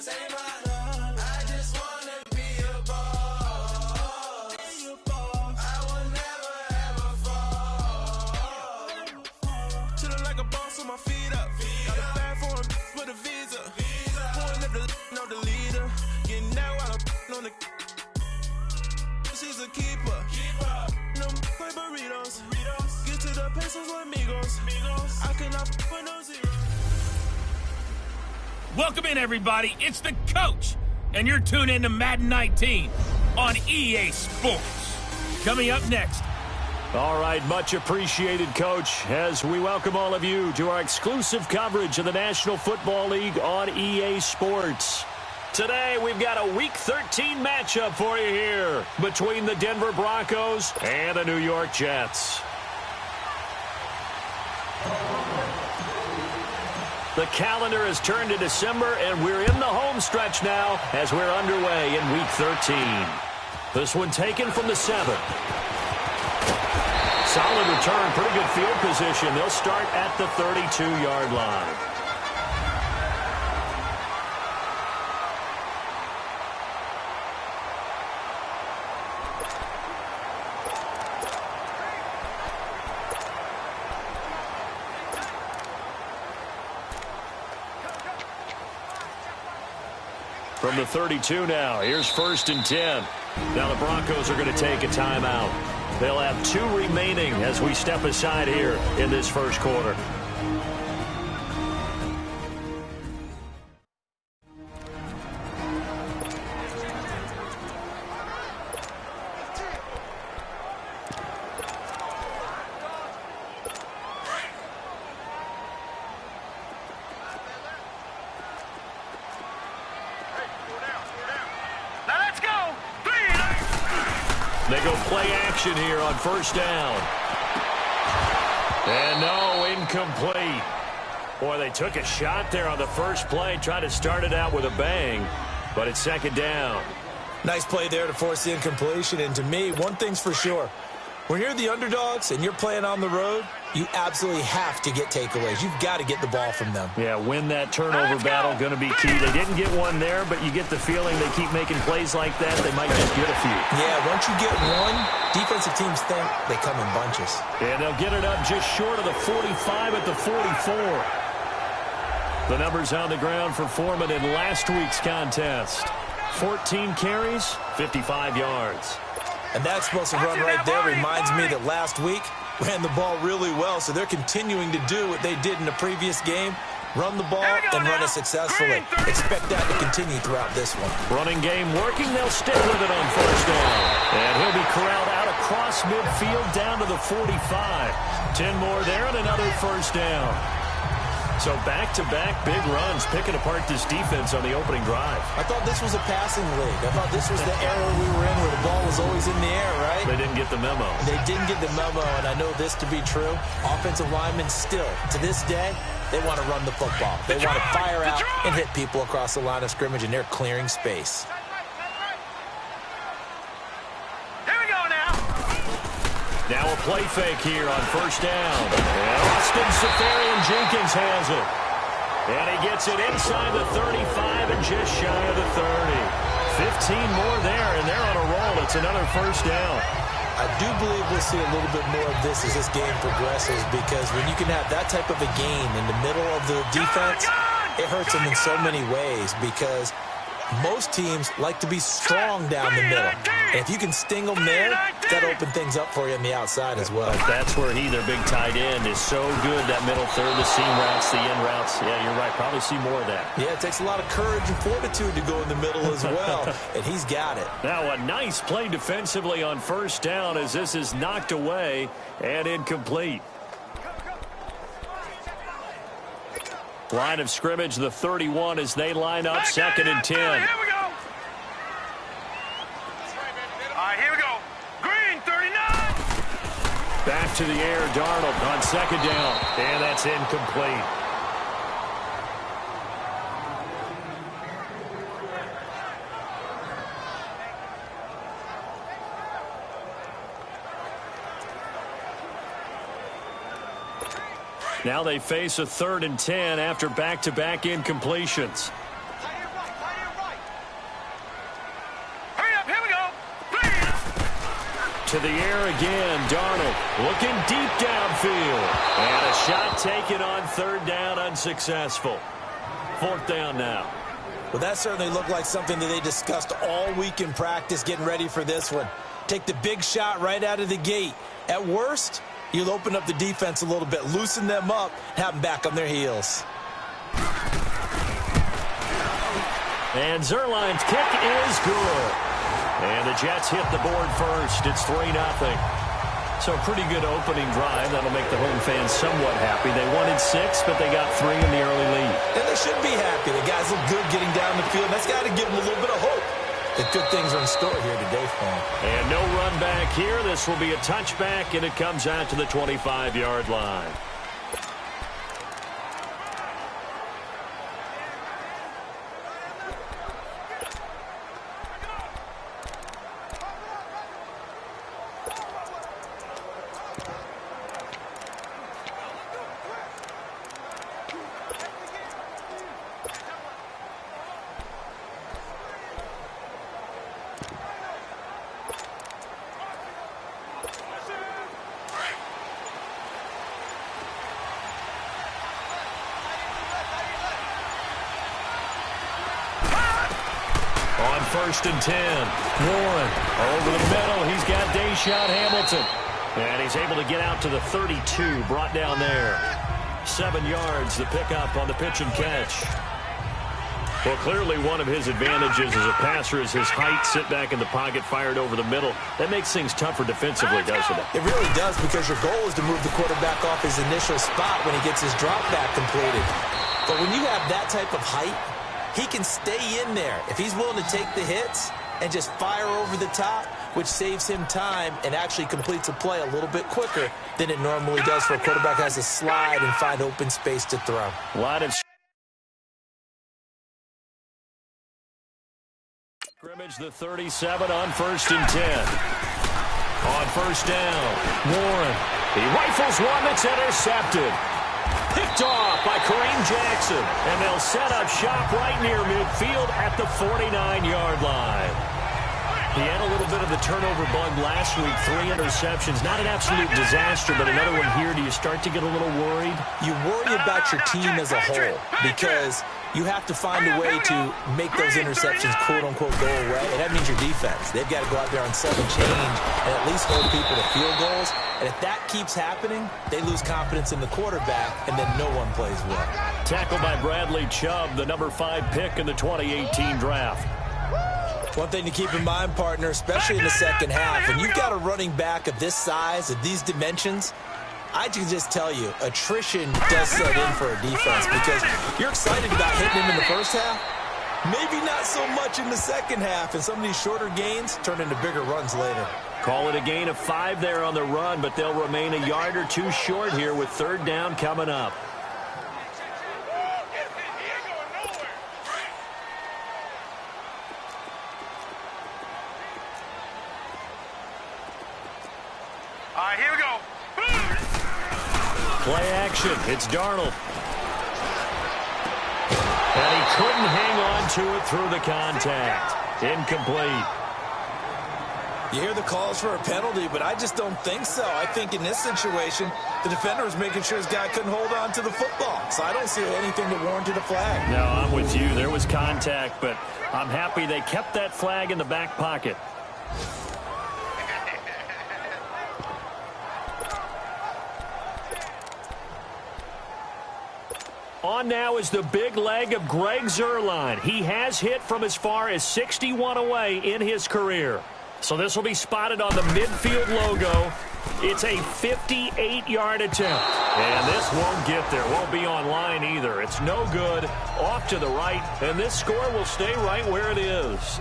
take my love. I just wanna be a boss. I will never ever fall. Chillin' like a boss with my feet up. Got a bag for him with a visa. Pulling up the no the leader. Getting that while I'm on the. She's a keeper. No play burritos. Get to the pesos with amigos. I cannot put no zero. Welcome in, everybody. It's the coach, and you're tuned in to Madden 19 on EA Sports. Coming up next. All right, much appreciated, Coach, as we welcome all of you to our exclusive coverage of the National Football League on EA Sports. Today, we've got a Week 13 matchup for you here between the Denver Broncos and the New York Jets. The calendar has turned to December, and we're in the home stretch now as we're underway in Week 13. This one taken from the 7th. Solid return, pretty good field position. They'll start at the 32-yard line. From the 32 now, here's 1st and 10. Now the Broncos are going to take a timeout. They'll have 2 remaining as we step aside here in this first quarter. They go play action here on 1st down. And no, incomplete. Boy, they took a shot there on the first play, tried to start it out with a bang, but it's 2nd down. Nice play there to force the incompletion, and to me, one thing's for sure. When you're the underdogs and you're playing on the road, you absolutely have to get takeaways. You've got to get the ball from them. Yeah, win that turnover battle, going to be key. They didn't get one there, but you get the feeling they keep making plays like that, they might just get a few. Yeah, once you get one, defensive teams think they come in bunches. And they'll get it up just short of the 45 at the 44. The numbers on the ground for Foreman in last week's contest. 14 carries, 55 yards. And that explosive run right there reminds me that last week ran the ball really well, so they're continuing to do what they did in the previous game, run the ball and run it successfully. Expect that to continue throughout this one. Running game working. They'll stick with it on 1st down. And he'll be corralled out across midfield down to the 45. 10 more there and another 1st down. So back-to-back big runs, picking apart this defense on the opening drive. I thought this was a passing league. I thought this was the era we were in where the ball was always in the air, right? They didn't get the memo. They didn't get the memo, and I know this to be true. Offensive linemen still, to this day, they want to run the football. They want to fire out and hit people across the line of scrimmage, and they're clearing space. Now a play fake here on 1st down. And Austin Seferian-Jenkins has it. And he gets it inside the 35 and just shy of the 30. 15 more there, and they're on a roll. It's another 1st down. I do believe we'll see a little bit more of this as this game progresses, because when you can have that type of a game in the middle of the defense, it hurts them in so many ways, because most teams like to be strong down the middle. And if you can sting them there, that'll open things up for you on the outside as well. That's where their big tight end, is so good, that middle third, the seam routes, the in routes. Yeah, you're right. Probably see more of that. Yeah, it takes a lot of courage and fortitude to go in the middle as well, and he's got it. Now a nice play defensively on 1st down as this is knocked away and incomplete. Line of scrimmage, the 31 as they line up, 2nd and 10. Here we go. All right, here we go. Green, 39. Back to the air, Darnold on 2nd down, and that's incomplete. Now they face a 3rd and 10 after back-to-back incompletions. To the air again, Darnold looking deep downfield. And a shot taken on third down, unsuccessful. Fourth down now. Well, that certainly looked like something that they discussed all week in practice, getting ready for this one. Take the big shot right out of the gate. At worst, you'll open up the defense a little bit, loosen them up, have them back on their heels. And Zuerlein's kick is good. And the Jets hit the board first. It's 3-0. So a pretty good opening drive. That'll make the home fans somewhat happy. They wanted 6, but they got 3 in the early lead. And they should be happy. The guys look good getting down the field. That's got to give them a little bit of hope that good things are in store here today for them. And no run back here. This will be a touchback, and it comes out to the 25-yard line. First and 10. Warren over the middle. He's got Deshaun Hamilton. And he's able to get out to the 32. Brought down there. 7 yards. The pickup on the pitch and catch. Well, clearly one of his advantages as a passer is his height. Sit back in the pocket, fired over the middle. That makes things tougher defensively, doesn't it? It really does, because your goal is to move the quarterback off his initial spot when he gets his drop back completed. But when you have that type of height, he can stay in there if he's willing to take the hits and just fire over the top, which saves him time and actually completes a play a little bit quicker than it normally does for a quarterback who has to slide and find open space to throw. A lot of scrimmage, the 37 on first and 10. On first down, Warren. He rifles one that's intercepted. Picked off by Kareem Jackson. And they'll set up shop right near midfield at the 49-yard line. He had a little bit of the turnover bug last week. 3 interceptions. Not an absolute disaster, but another one here. Do you start to get a little worried? You worry about your team as a whole, because you have to find a way to make those interceptions, quote-unquote, go away. And that means your defense. They've got to go out there on 7 change and at least hold people to field goals. And if that keeps happening, they lose confidence in the quarterback, and then no one plays well. Tackled by Bradley Chubb, the number 5 pick in the 2018 draft. One thing to keep in mind, partner, especially in the second half, when you've got a running back of this size, of these dimensions, I can just tell you, attrition does set in for a defense, because you're excited about hitting him in the first half. Maybe not so much in the second half, and some of these shorter gains turn into bigger runs later. Call it a gain of 5 there on the run, but they'll remain a yard or 2 short here with third down coming up. All right, here we go. Play action. It's Darnold. And he couldn't hang on to it through the contact. Incomplete. You hear the calls for a penalty, but I just don't think so. I think in this situation, the defender was making sure his guy couldn't hold on to the football. So I don't see anything that warranted a flag. No, I'm with you. There was contact, but I'm happy they kept that flag in the back pocket. On now is the big leg of Greg Zuerlein. He has hit from as far as 61 away in his career. So this will be spotted on the midfield logo. It's a 58-yard attempt. And this won't get there. Won't be online either. It's no good. Off to the right. And this score will stay right where it is.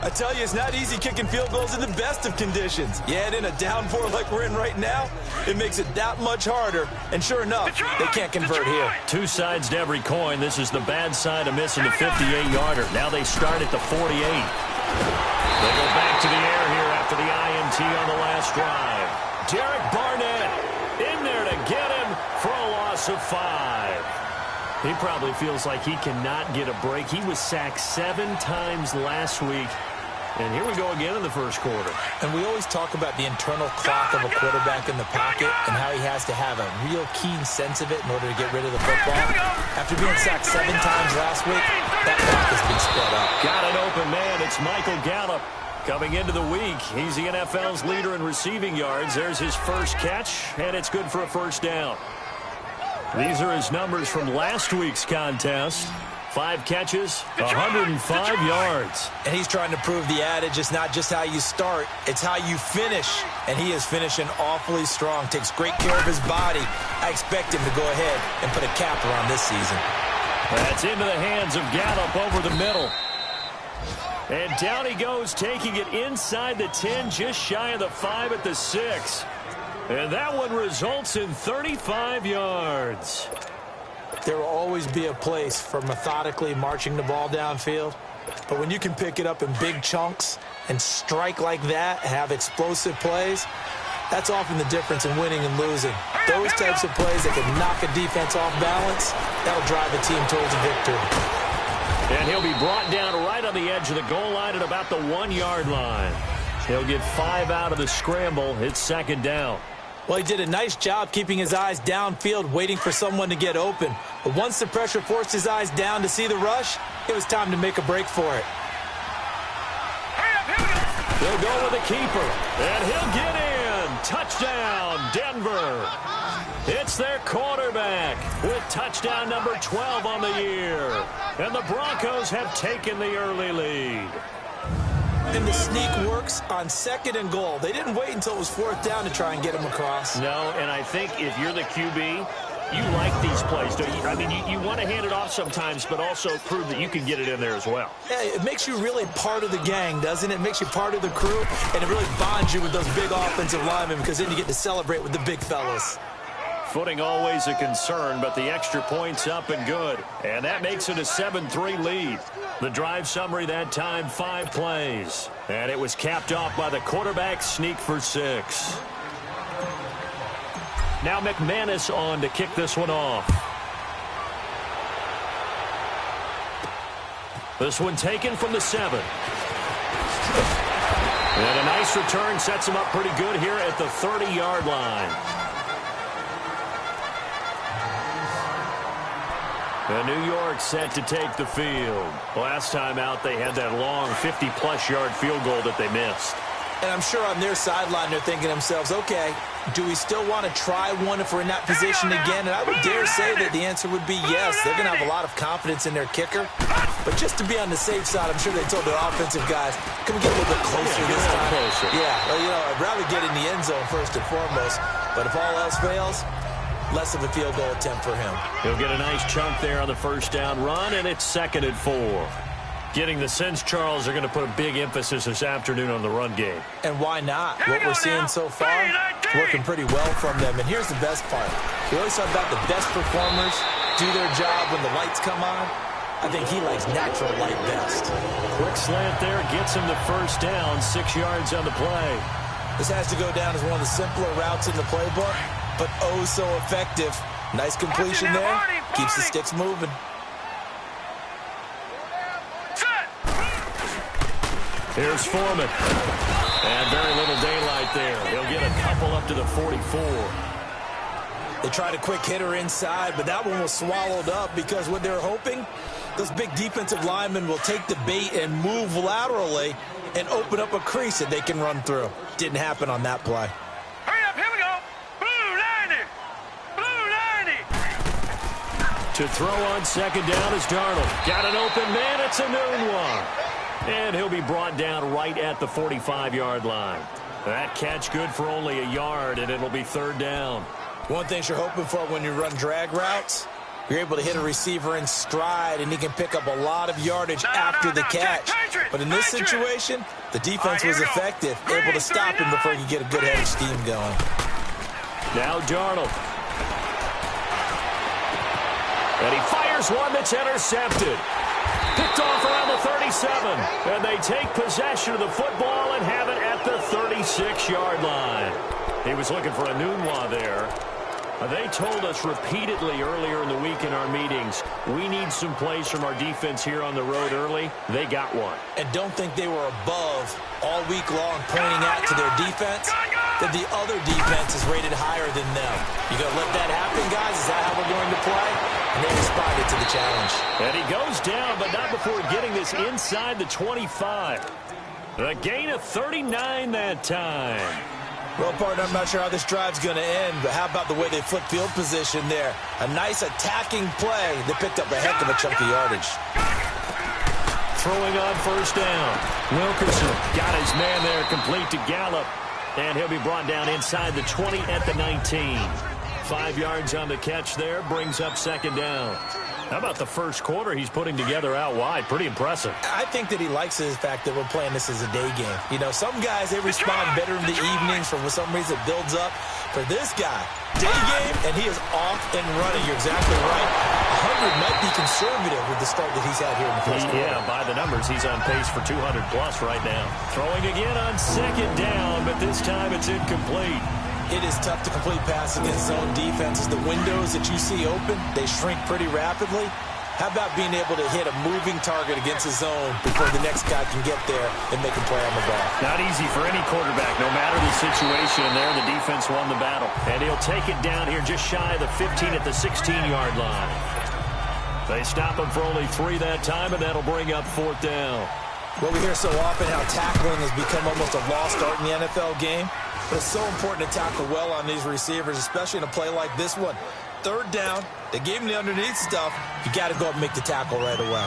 I tell you, it's not easy kicking field goals in the best of conditions. Yeah, and in a down 4 like we're in right now, it makes it that much harder. And sure enough, they can't convert here. 2 sides to every coin. This is the bad side of missing the 58-yarder. Now they start at the 48. They go back to the air here after the INT on the last drive. Derek Barnett in there to get him for a loss of 5. He probably feels like he cannot get a break. He was sacked 7 times last week. And here we go again in the first quarter. And we always talk about the internal clock of a quarterback in the pocket and how he has to have a real keen sense of it in order to get rid of the football. After being sacked 7 times last week, that clock has been sped up. Got an open man. It's Michael Gallup. Coming into the week, he's the NFL's leader in receiving yards. There's his first catch, and it's good for a first down. These are his numbers from last week's contest. 5 catches, 105 yards. And he's trying to prove the adage, it's not just how you start, it's how you finish. And he is finishing awfully strong, takes great care of his body. I expect him to go ahead and put a capper on this season. That's into the hands of Gallup over the middle. And down he goes, taking it inside the 10, just shy of the 5 at the 6. And that one results in 35 yards. There will always be a place for methodically marching the ball downfield. But when you can pick it up in big chunks and strike like that, have explosive plays, that's often the difference in winning and losing. Those types of plays that can knock a defense off balance, that'll drive a team towards a victory. And he'll be brought down right on the edge of the goal line at about the 1-yard line. He'll get 5 out of the scramble. It's second down. Well, he did a nice job keeping his eyes downfield, waiting for someone to get open. But once the pressure forced his eyes down to see the rush, it was time to make a break for it. They'll go with the keeper, and he'll get in. Touchdown, Denver. It's their quarterback with touchdown number 12 on the year. And the Broncos have taken the early lead. And the sneak works on 2nd and goal. They didn't wait until it was 4th down to try and get him across. No, and I think if you're the QB, you like these plays, don't you? I mean, you want to hand it off sometimes, but also prove that you can get it in there as well. Yeah, it makes you really part of the gang, doesn't it? It makes you part of the crew, and it really bonds you with those big offensive linemen because then you get to celebrate with the big fellas. Footing always a concern, but the extra point's up and good. And that makes it a 7-3 lead. The drive summary that time, 5 plays. And it was capped off by the quarterback sneak for 6. Now McManus on to kick this one off. This one taken from the 7. And a nice return sets him up pretty good here at the 30-yard line. And New York set to take the field. Last time out, they had that long 50-plus yard field goal that they missed. And I'm sure on their sideline, they're thinking to themselves, okay, do we still want to try one if we're in that position again? And I would dare say that the answer would be yes. They're going to have a lot of confidence in their kicker. But just to be on the safe side, I'm sure they told their offensive guys, can we get a little bit closer this time? Closer. Yeah, well, you know, I'd rather get in the end zone first and foremost. But if all else fails, less of a field goal attempt for him. He'll get a nice chunk there on the first down run, and it's 2nd and 4. Getting the sense, Charles, are going to put a big emphasis this afternoon on the run game. And why not? What we're seeing so far, it's working pretty well from them. And here's the best part. We always talk about the best performers do their job when the lights come on. I think he likes natural light best. Quick slant there gets him the first down, 6 yards on the play. This has to go down as one of the simpler routes in the playbook, but oh so effective. Nice completion there. Keeps the sticks moving. Here's Foreman. And very little daylight there. He'll get a couple up to the 44. They tried a quick hitter inside, but that one was swallowed up because what they're hoping, those big defensive linemen will take the bait and move laterally and open up a crease that they can run through. Didn't happen on that play. Hurry up, here we go. Blue 90. Blue 90. To throw on second down is Darnold. Got an open man. It's a noon one. And he'll be brought down right at the 45-yard line. That catch good for only a yard, and it'll be 3rd down. One thing you're hoping for when you run drag routes, you're able to hit a receiver in stride, and he can pick up a lot of yardage after the catch. But in this situation, the defense was effective, able to stop him before he could get a good head of steam going. Now Darnold. And he fires one that's intercepted. Picked off around the 37. And they take possession of the football and have it at the 36-yard line. He was looking for a Nunwa there. They told us repeatedly earlier in the week in our meetings, we need some plays from our defense here on the road early. They got one. And don't think they were above all week long pointing out to their defense, that the other defense is rated higher than them. You going to let that happen, guys? Is that how we're going to play? And they responded to the challenge. And he goes down, but not before getting this inside the 25. A gain of 39 that time. Well, partner, I'm not sure how this drive's going to end, but how about the way they flip field position there? A nice attacking play. They picked up a heck of a chunk of yardage. Throwing on first down. Wilkerson got his man there, complete to Gallup. And he'll be brought down inside the 20 at the 19. 5 yards on the catch there, brings up second down. How about the first quarter he's putting together out wide? Pretty impressive. I think that he likes the fact that we're playing this as a day game. You know, some guys, they respond better in the evenings. For some reason, it builds up. For this guy, day game, and he is off and running. You're exactly right. 100 might be conservative with the start that he's had here in the first quarter. Yeah, by the numbers, he's on pace for 200-plus right now. Throwing again on second down, but this time it's incomplete. It is tough to complete passes against zone defenses. The windows that you see open, they shrink pretty rapidly. How about being able to hit a moving target against a zone before the next guy can get there and make a play on the ball? Not easy for any quarterback, no matter the situation. And there, the defense won the battle. And he'll take it down here just shy of the 15 at the 16-yard line. They stop him for only 3 that time, and that'll bring up fourth down. Well, we hear so often how tackling has become almost a lost art in the NFL game. But it's so important to tackle well on these receivers, especially in a play like this one. Third down, they gave him the underneath stuff. You got to go up and make the tackle right away.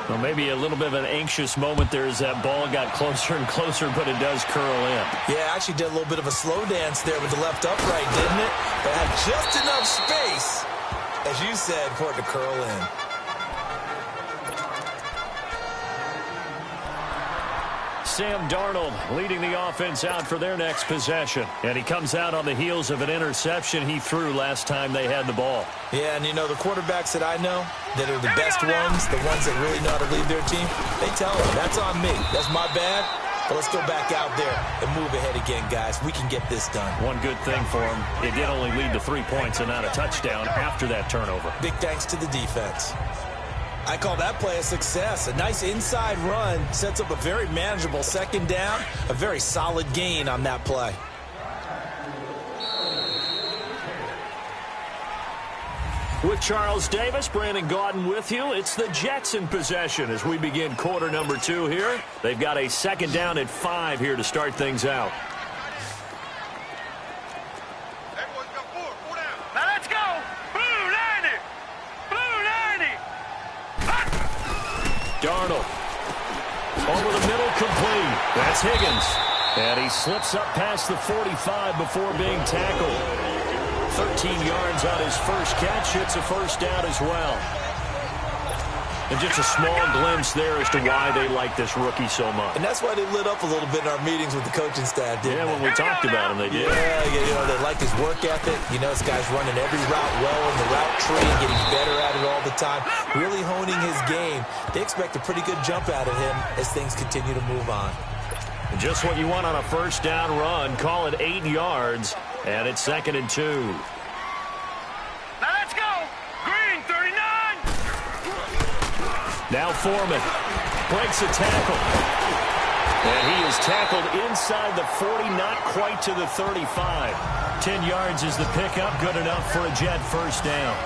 Well, maybe a little bit of an anxious moment there as that ball got closer and closer, but it does curl in. Yeah, actually did a little bit of a slow dance there with the left upright, didn't it? But had just enough space, as you said, for it to curl in. Sam Darnold leading the offense out for their next possession. And he comes out on the heels of an interception he threw last time they had the ball. Yeah, and you know, the quarterbacks that I know that are the best ones, the ones that really know how to lead their team, they tell them, that's on me. That's my bad. But let's go back out there and move ahead again, guys. We can get this done. One good thing for him, it did only lead to 3 points and not a touchdown after that turnover. Big thanks to the defense. I call that play a success. A nice inside run sets up a very manageable second down. A very solid gain on that play. With Charles Davis, Brandon Gaudin with you. It's the Jets in possession as we begin quarter number 2 here. They've got a second down at 5 here to start things out. Now let's go. Blue 90. Blue 90. Darnold. Over the middle, complete. That's Higgins. And he slips up past the 45 before being tackled. 13 yards on his first catch. It's a first down as well. And just a small glimpse there as to why they like this rookie so much. And that's why they lit up a little bit in our meetings with the coaching staff, didn't they? When we talked about him, they did. Yeah, you know, they like his work ethic. You know, this guy's running every route well in the route tree and getting better at it all the time. Really honing his game. They expect a pretty good jump out of him as things continue to move on. And just what you want on a first down run. Call it 8 yards, and it's 2nd and 2. Now let's go. Green 39. Now Foreman breaks a tackle. And he is tackled inside the 40, not quite to the 35. 10 yards is the pickup, good enough for a Jet first down.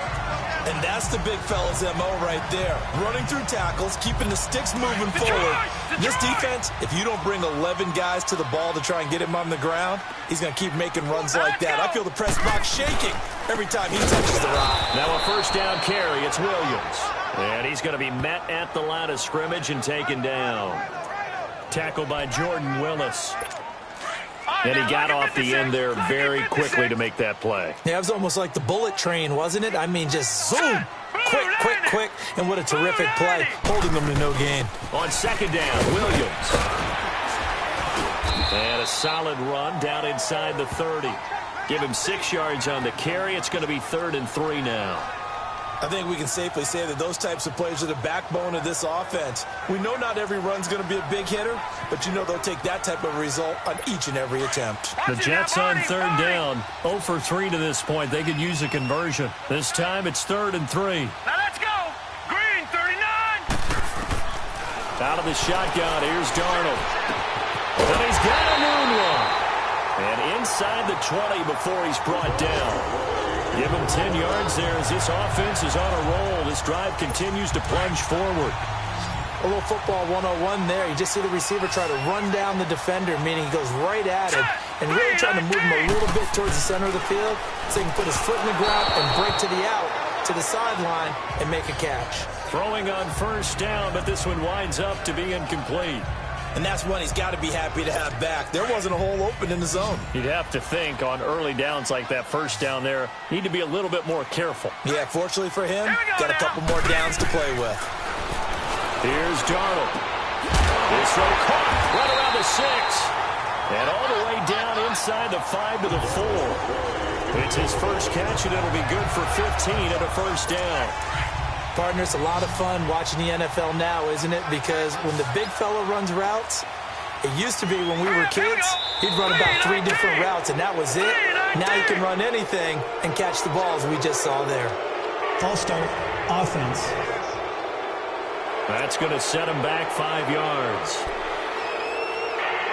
And that's the big fella's MO right there. Running through tackles, keeping the sticks moving forward. This defense, if you don't bring 11 guys to the ball to try and get him on the ground, he's going to keep making runs like that. I feel the press box shaking every time he touches the rock. Now a first down carry. It's Williams. And he's going to be met at the line of scrimmage and taken down. Tackled by Jordan Willis. And he got off the end there very quickly to make that play. Yeah, it was almost like the bullet train, wasn't it? I mean, just zoom. Quick, quick, quick. And what a terrific play, holding them to no gain. On second down, Williams. And a solid run down inside the 30. Give him 6 yards on the carry. It's going to be 3rd and 3 now. I think we can safely say that those types of plays are the backbone of this offense. We know not every run's going to be a big hitter, but you know they'll take that type of result on each and every attempt. The Jets on third down. 0 for 3 to this point. They could use a conversion. This time it's 3rd and 3. Now let's go. Green 39. Out of the shotgun, here's Darnold. And he's got a noon one. And inside the 20 before he's brought down. Give him 10 yards there as this offense is on a roll. This drive continues to plunge forward. A little football 101 there. You just see the receiver try to run down the defender, meaning he goes right at him and really trying to move him a little bit towards the center of the field so he can put his foot in the ground and break to the out, to the sideline, and make a catch. Throwing on first down, but this one winds up to be incomplete. And that's one he's got to be happy to have back. There wasn't a hole open in the zone. You'd have to think on early downs like that first down there, need to be a little bit more careful. Yeah, fortunately for him, got a couple more downs to play with. Here's Darnold. This one caught right around the 6. And all the way down inside the 5 to the 4. It's his first catch, and it'll be good for 15 and a first down. Partner, it's a lot of fun watching the NFL now, isn't it? Because when the big fella runs routes, it used to be when we were kids, he'd run about 3 different routes, and that was it. Now he can run anything and catch the balls we just saw there. False start, offense. That's going to set him back 5 yards.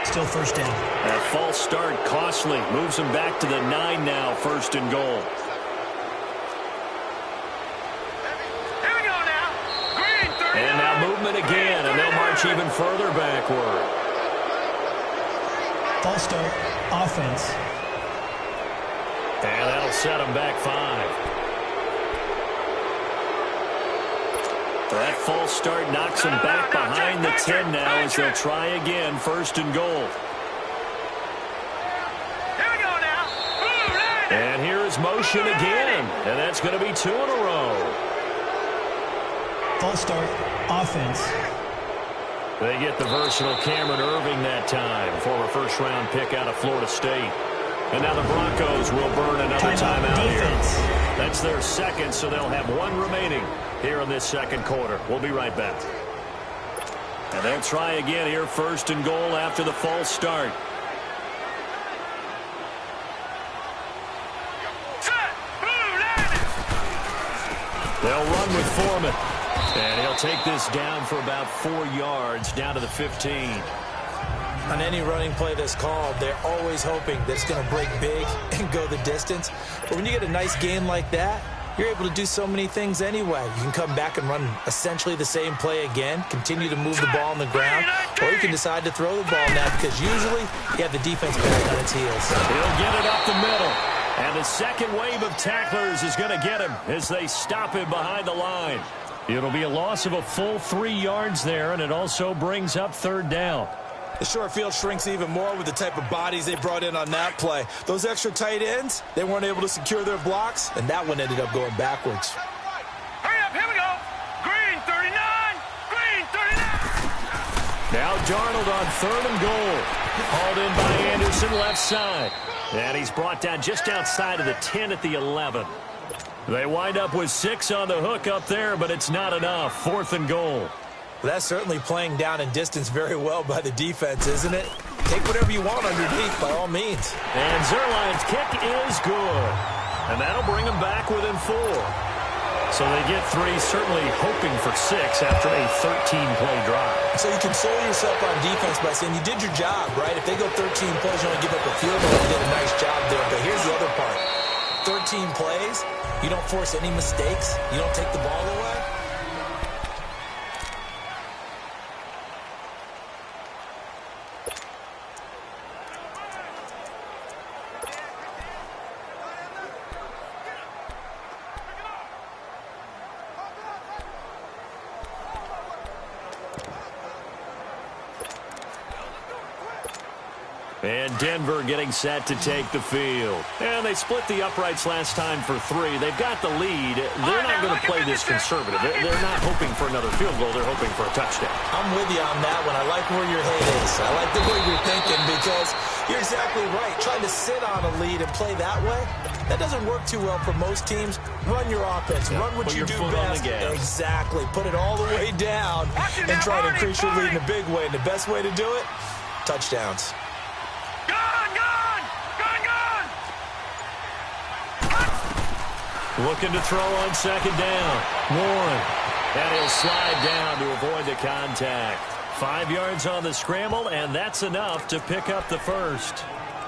Still first down. That false start costly. Moves him back to the 9 now, 1st and goal. And now movement again, and they'll march even further backward. False start, offense. And that'll set him back 5. That false start knocks him back behind the 10 now as they'll try again, 1st and goal. And here is motion again, and that's going to be 2 in a row. False start, offense. They get the versatile Cameron Irving that time, former first-round pick out of Florida State. And now the Broncos will burn another timeout here. That's their second, so they'll have 1 remaining here in this second quarter. We'll be right back. And they'll try again here, 1st and goal after the false start. They'll run with Foreman. And he'll take this down for about 4 yards, down to the 15. On any running play that's called, they're always hoping that it's going to break big and go the distance. But when you get a nice gain like that, you're able to do so many things anyway. You can come back and run essentially the same play again, continue to move the ball on the ground, or you can decide to throw the ball now because usually you have the defense back on its heels. He'll get it up the middle. And the second wave of tacklers is going to get him as they stop him behind the line. It'll be a loss of a full 3 yards there, and it also brings up 3rd down. The short field shrinks even more with the type of bodies they brought in on that play. Those extra tight ends, they weren't able to secure their blocks, and that one ended up going backwards. Hurry up, here we go. Green 39. Green 39. Now Darnold on 3rd and goal. Hauled in by Anderson, left side. And he's brought down just outside of the 10 at the 11. They wind up with 6 on the hook up there, but it's not enough. 4th and goal. Well, that's certainly playing down in distance very well by the defense, isn't it? Take whatever you want underneath, by all means. And Zerline's kick is good. And that'll bring them back within 4. So they get 3, certainly hoping for 6 after a 13-play drive. So you console yourself on defense by saying you did your job, right? If they go 13 plays, you only give up a field goal, you did a nice job there. But here's the other part. 13 plays, you don't force any mistakes, you don't take the ball away. And Denver getting set to take the field. And they split the uprights last time for 3. They've got the lead. They're not going to play this conservative. They're not hoping for another field goal. They're hoping for a touchdown. I'm with you on that one. I like where your head is. I like the way you're thinking because You're exactly right. Trying to sit on a lead and play that way, that doesn't work too well for most teams. Run your offense. Run what you do best. Exactly. Put it all the way down and try to increase your lead in a big way. And the best way to do it, touchdowns. Looking to throw on second down. Warren. And he'll slide down to avoid the contact. 5 yards on the scramble, and that's enough to pick up the first.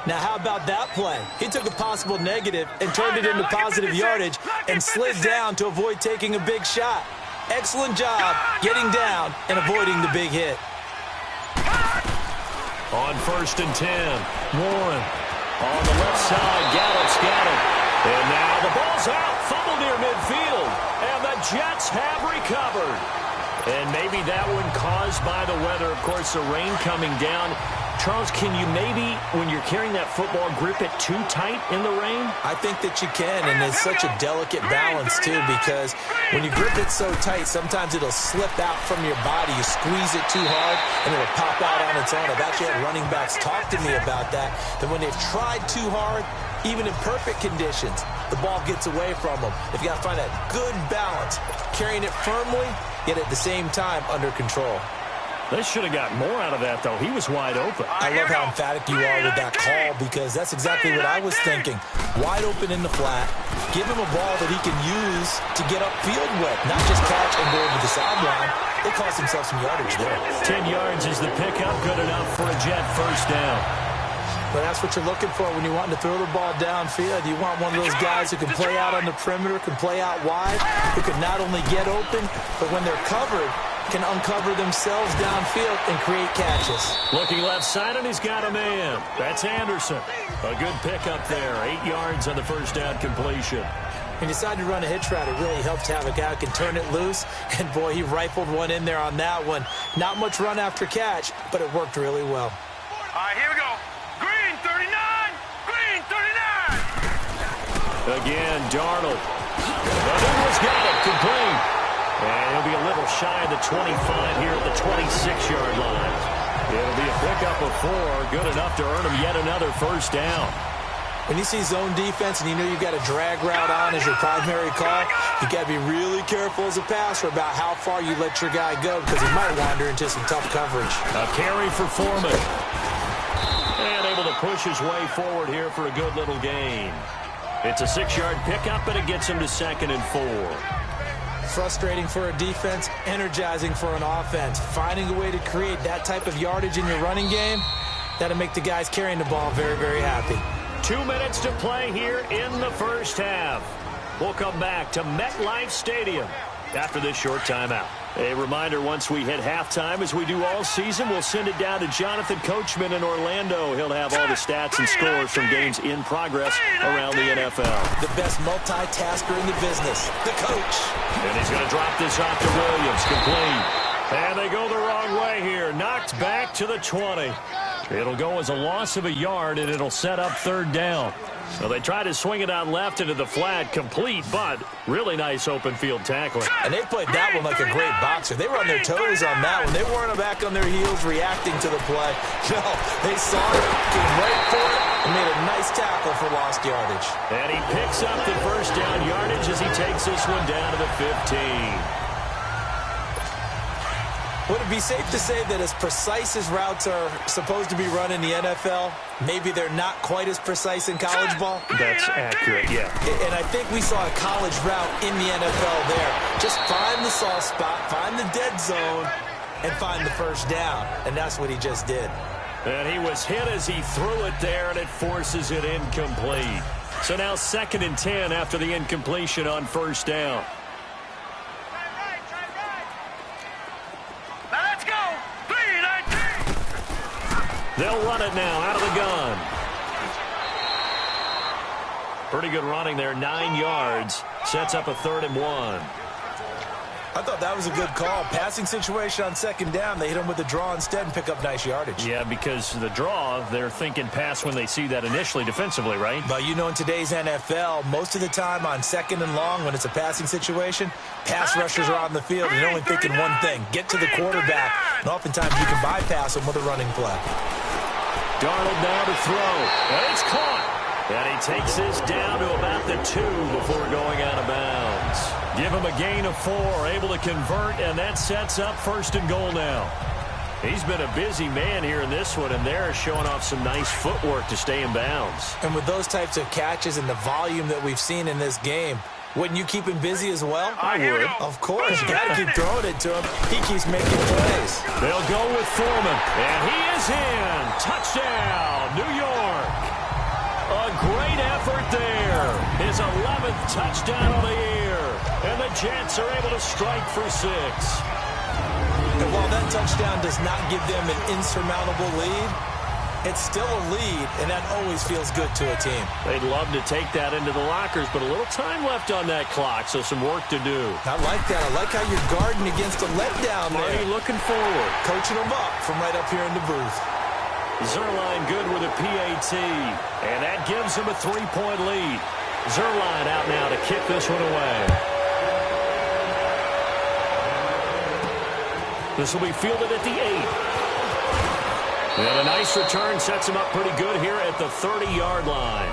Now, how about that play? He took a possible negative and turned it into positive yardage and slid down to avoid taking a big shot. Excellent job getting down and avoiding the big hit. On 1st and 10, Warren. On the left side, Gallup's got it. And now the ball's out, fumbled near midfield, and the Jets have recovered. And maybe that one caused by the weather, of course, the rain coming down. Charles, can you maybe, when you're carrying that football, grip it too tight in the rain? I think that you can, and it's such a delicate balance, too, because when you grip it so tight, sometimes it'll slip out from your body. You squeeze it too hard, and it'll pop out on its own. I've actually had running backs talk to me about that when they've tried too hard, even in perfect conditions, the ball gets away from them. If you got to find that good balance, carrying it firmly, yet at the same time under control. They should have got more out of that, though. He was wide open. I love how emphatic you are with that call, because that's exactly what I was thinking. Wide open in the flat. Give him a ball that he can use to get upfield with, not just catch and go over the sideline. They cost themselves some yardage there. 10 yards is the pickup, good enough for a Jet first down. But that's what you're looking for when you're wanting to throw the ball downfield. You want one of those guys who can play out on the perimeter, can play out wide, who can not only get open, but when they're covered, can uncover themselves downfield and create catches. Looking left side, and he's got a man. That's Anderson. A good pickup there. 8 yards on the first down completion. When you decide to run a hitch route, it really helps to have a guy who can turn it loose. And, boy, he rifled one in there on that one. Not much run after catch, but it worked really well. All right, here we go. Green 39! Green 39! Again, Darnold. Darnold's got it. Complete. And he'll be a little shy of the 25 here at the 26-yard line. It'll be a pickup of 4. Good enough to earn him yet another first down. When you see zone defense and you know you've got a drag route on as your primary call, you got to be really careful as a passer about how far you let your guy go, because he might wander into some tough coverage. A carry for Foreman. And able to push his way forward here for a good little gain. It's a 6-yard pickup, and it gets him to 2nd and 4. Frustrating for a defense, energizing for an offense. Finding a way to create that type of yardage in your running game, that'll make the guys carrying the ball very, very happy. 2 minutes to play here in the first half. We'll come back to MetLife Stadium after this short timeout. A reminder, once we hit halftime, as we do all season, we'll send it down to Jonathan Coachman in Orlando. He'll have all the stats and scores from games in progress around the NFL. The best multitasker in the business, the coach. And he's going to drop this off to Williams, complete. And they go the wrong way here. Knocked back to the 20. It'll go as a loss of a yard, and it'll set up 3rd down. So they try to swing it out left into the flat, complete, but really nice open field tackling. And they played that one like a great boxer. They were on their toes on that one. They weren't back on their heels reacting to the play. No, they saw it, came right for it, and made a nice tackle for lost yardage. And he picks up the first down yardage as he takes this one down to the 15. Would it be safe to say that as precise as routes are supposed to be run in the NFL, maybe they're not quite as precise in college ball? That's accurate, yeah. And I think we saw a college route in the NFL there. Just find the soft spot, find the dead zone, and find the first down. And that's what he just did. And he was hit as he threw it there, and it forces it incomplete. So now 2nd and 10 after the incompletion on first down. They'll run it now out of the gun. Pretty good running there, 9 yards. Sets up a 3rd and 1. I thought that was a good call. Passing situation on 2nd down. They hit him with the draw instead and pick up nice yardage. Yeah, because the draw, they're thinking pass when they see that initially defensively, right? But you know, in today's NFL, most of the time on 2nd and long, when it's a passing situation, pass rushers are on the field and they're only thinking one thing, get to the quarterback. And oftentimes you can bypass them with a running play. Darnold now to throw. And it's caught. And he takes this down to about the 2 before going out of bounds. Give him a gain of 4, able to convert, and that sets up 1st and goal now. He's been a busy man here in this one, and they're showing off some nice footwork to stay in bounds. And with those types of catches and the volume that we've seen in this game, wouldn't you keep him busy as well? I would. Of course. You got to keep throwing it to him. He keeps making plays. They'll go with Foreman, and he is in. Touchdown, New York. A great effort there. His 11th touchdown of the year. And the Jets are able to strike for 6. And while that touchdown does not give them an insurmountable lead, it's still a lead, and that always feels good to a team. They'd love to take that into the lockers, but a little time left on that clock, so some work to do. I like that. I like how you're guarding against a letdown there. Marty looking forward. Coaching them up from right up here in the booth. Zerline good with a PAT, and that gives him a 3-point lead. Zerline out now to kick this one away. This will be fielded at the 8. And a nice return sets him up pretty good here at the 30-yard line.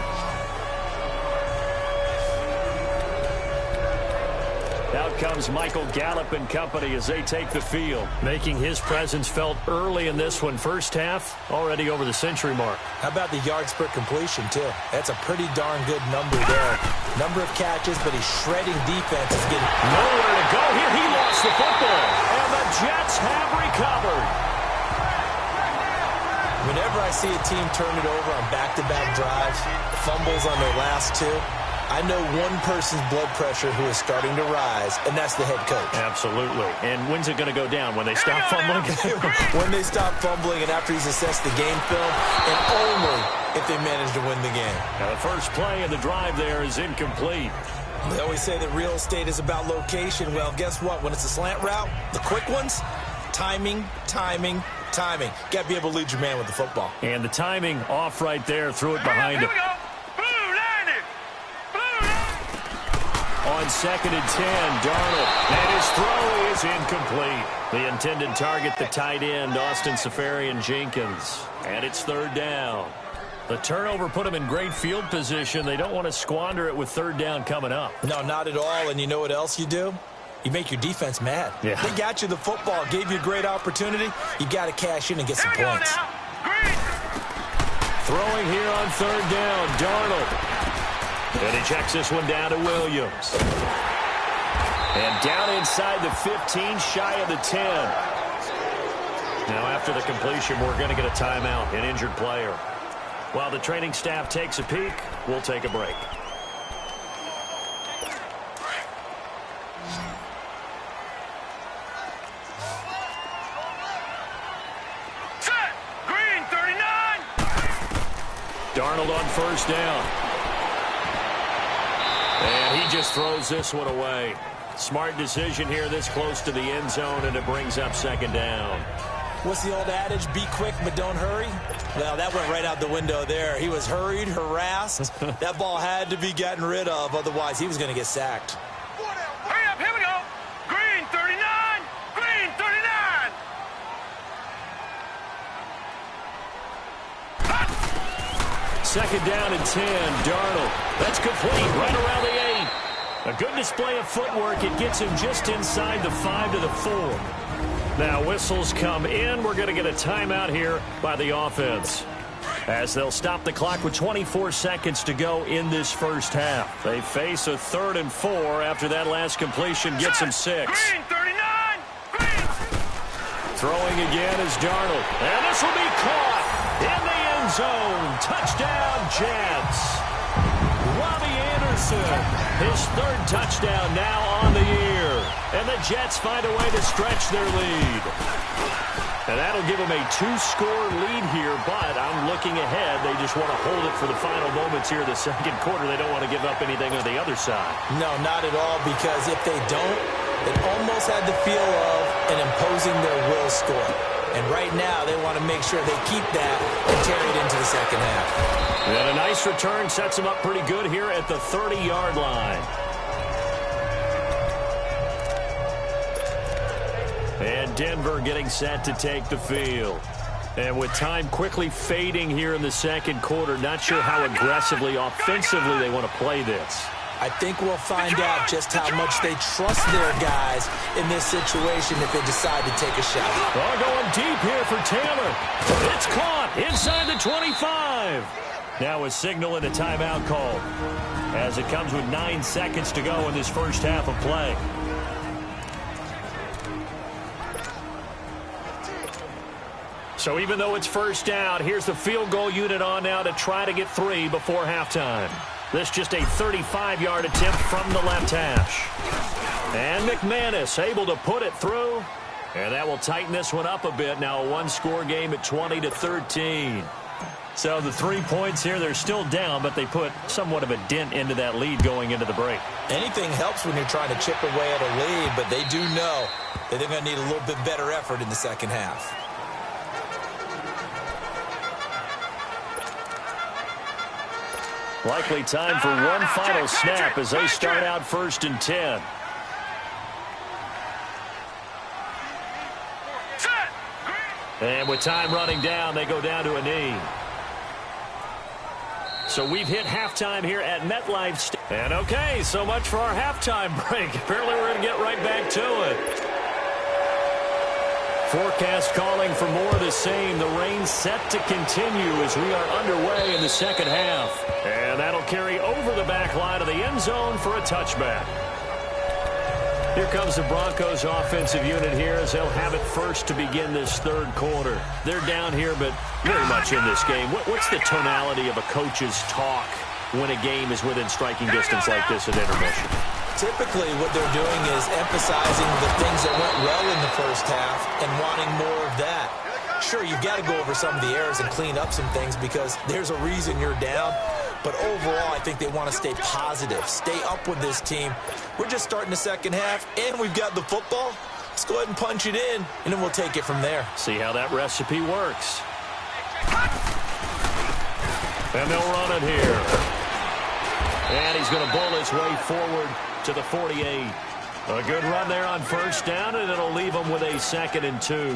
Out comes Michael Gallup and company as they take the field, making his presence felt early in this one. First half, already over the century mark. How about the yards per completion, too? That's a pretty darn good number there. Number of catches, but he's shredding defense. Is getting nowhere to go here. He lost the football, and the Jets have recovered. Whenever I see a team turn it over on back-to-back drives, fumbles on their last 2, I know one person's blood pressure who is starting to rise, and that's the head coach. Absolutely. And when's it going to go down? When they stop fumbling? When they stop fumbling and after he's assessed the game film, and only if they manage to win the game. Now, the first play of the drive there is incomplete. They always say that real estate is about location. Well, guess what? When it's a slant route, the quick ones, timing. Got to be able to lead your man with the football. And the timing off right there. Threw it behind him. On 2nd and 10, Darnold. And his throw is incomplete. The intended target, the tight end, Austin Seferian-Jenkins. And it's 3rd down. The turnover put them in great field position. They don't want to squander it with 3rd down coming up. No, not at all. And you know what else you do? You make your defense mad. Yeah. They got you the football, gave you a great opportunity. You got to cash in and get some points. Throwing here on 3rd down, Darnold. And he checks this one down to Williams. And down inside the 15, shy of the 10. Now after the completion, we're going to get a timeout, an injured player. While the training staff takes a peek, we'll take a break. Darnold on 1st down. And he just throws this one away. Smart decision here this close to the end zone, and it brings up 2nd down. What's the old adage? Be quick, but don't hurry? Well, that went right out the window there. He was hurried, harassed. That ball had to be gotten rid of, otherwise he was going to get sacked. Hurry up, here we go. Green 39, green 39. 2nd down and 10, Darnold. That's complete right around the 8. A good display of footwork. It gets him just inside the 5 to the 4. Now whistles come in. We're going to get a timeout here by the offense, as they'll stop the clock with 24 seconds to go in this first half. They face a 3rd and 4 after that last completion gets him 6. Green 39, green. Throwing again is Darnold. And this will be caught in the end zone. Touchdown, Jets. Robbie Anderson, his 3rd touchdown now on the year. And the Jets find a way to stretch their lead. And that'll give them a 2-score lead here, but I'm looking ahead. They just want to hold it for the final moments here of the 2nd quarter. They don't want to give up anything on the other side. No, not at all, because if they don't, it almost had the feel of an imposing their will score. And right now, they want to make sure they keep that and carry it into the 2nd half. And a nice return sets them up pretty good here at the 30-yard line. And Denver getting set to take the field. And with time quickly fading here in the second quarter, not sure how aggressively, offensively they want to play this. I think we'll find out just how much they trust their guys in this situation if they decide to take a shot. Oh, going deep here for Taylor. It's caught inside the 25. Now a signal and a timeout call as it comes with 9 seconds to go in this first half of play. So even though it's first down, here's the field goal unit on now to try to get 3 before halftime. This just a 35-yard attempt from the left hash. And McManus able to put it through. And that will tighten this one up a bit. Now a one-score game at 20-13. So the 3 points here, they're still down, but they put somewhat of a dent into that lead going into the break. Anything helps when you're trying to chip away at a lead, but they do know that they're going to need a little bit better effort in the second half. Likely time for one final snap as they start out 1st and 10. And with time running down, they go down to a knee. So we've hit halftime here at MetLife. And okay, so much for our halftime break. Apparently we're going to get right back to it. Forecast calling for more of the same. The rain set to continue as we are underway in the second half. And that'll carry over the back line of the end zone for a touchback. Here comes the Broncos offensive unit here as they'll have it first to begin this third quarter. They're down here, but very much in this game. What's the tonality of a coach's talk when a game is within striking distance like this at intermission? Typically, what they're doing is emphasizing the things that went well in the first half and wanting more of that. Sure, you've got to go over some of the errors and clean up some things because there's a reason you're down. But overall, I think they want to stay positive, stay up with this team. We're just starting the second half, and we've got the football. Let's go ahead and punch it in, and then we'll take it from there. See how that recipe works. And they'll run it here. And he's going to bull his way forward to the 48. A good run there on first down, and it'll leave him with a 2nd and 2.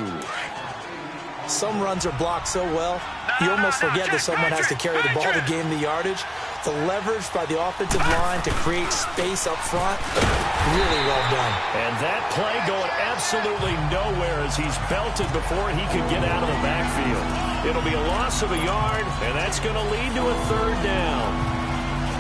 Some runs are blocked so well, you almost forget that someone has to carry the ball to gain the yardage. The leverage by the offensive line to create space up front, really well done. And that play going absolutely nowhere as he's belted before he could get out of the backfield. It'll be a loss of a yard, and that's going to lead to a 3rd down.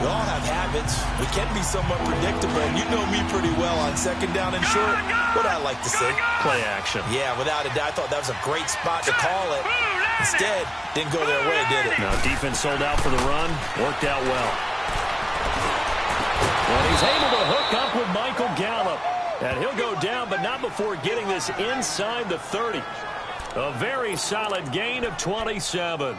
We all have habits. We can be somewhat predictable. You know me pretty well on 2nd down and short. What I like to say. Play action. Yeah, without a doubt. I thought that was a great spot to call it. Instead, didn't go their way, did it? Now, defense sold out for the run. Worked out well. And he's able to hook up with Michael Gallup. And he'll go down, but not before getting this inside the 30. A very solid gain of 27.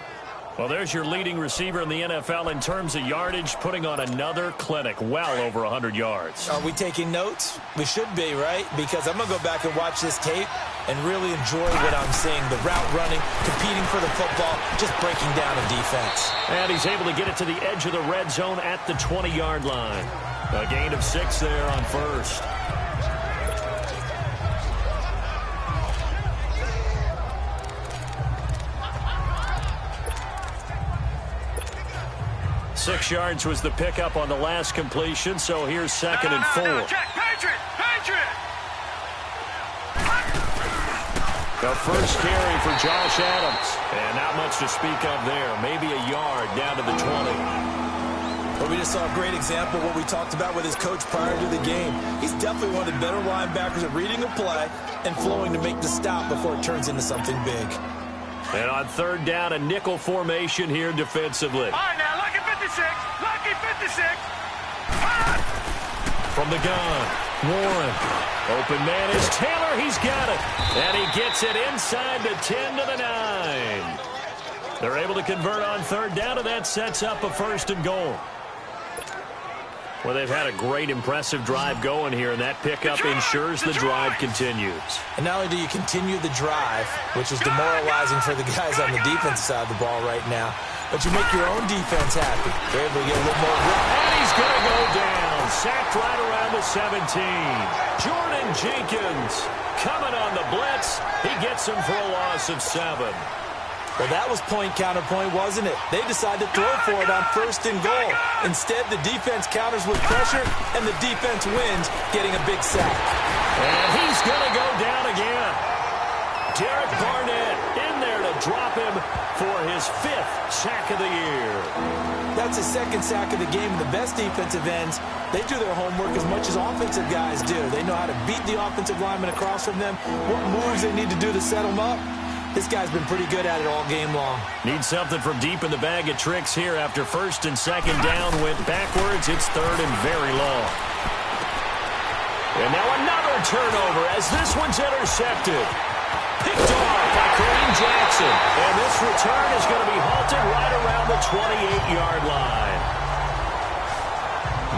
Well, there's your leading receiver in the NFL in terms of yardage, putting on another clinic, well over 100 yards. Are we taking notes? We should be, right? Because I'm going to go back and watch this tape and really enjoy what I'm seeing. The route running, competing for the football, just breaking down a defense. And he's able to get it to the edge of the red zone at the 20-yard line. A gain of 6 there on first. Six yards was the pickup on the last completion, so here's 2nd and 4. Patriot! The first carry for Josh Adams. And not much to speak of there. Maybe a yard down to the 20. But we just saw a great example of what we talked about with his coach prior to the game. He's definitely one of the better linebackers at reading a play and flowing to make the stop before it turns into something big. And on 3rd down, a nickel formation here defensively. All right, now, lucky 56. Lucky 56. From the gun, Warren. Open man is Taylor. He's got it. And he gets it inside the 10 to the 9. They're able to convert on 3rd down, and that sets up a 1st and goal. Well, they've had a great, impressive drive going here, and that pickup ensures the drive continues. And not only do you continue the drive, which is demoralizing for the guys on the defensive side of the ball right now, but you make your own defense happy. They're able to get a little more rip. And he's going to go down. Sacked right around the 17. Jordan Jenkins coming on the blitz. He gets him for a loss of 7. Well, that was point counterpoint, wasn't it? They decided to throw for it on 1st and goal. Instead, the defense counters with pressure, and the defense wins, getting a big sack. And he's going to go down again. Derek Barnett in there to drop him for his 5th sack of the year. That's his 2nd sack of the game. The best defensive ends, they do their homework as much as offensive guys do. They know how to beat the offensive lineman across from them, what moves they need to do to set them up. This guy's been pretty good at it all game long. Needs something from deep in the bag of tricks here after 1st and 2nd down went backwards. It's 3rd and very long. And now another turnover as this one's intercepted. Picked off by Kareem Jackson. And this return is going to be halted right around the 28-yard line.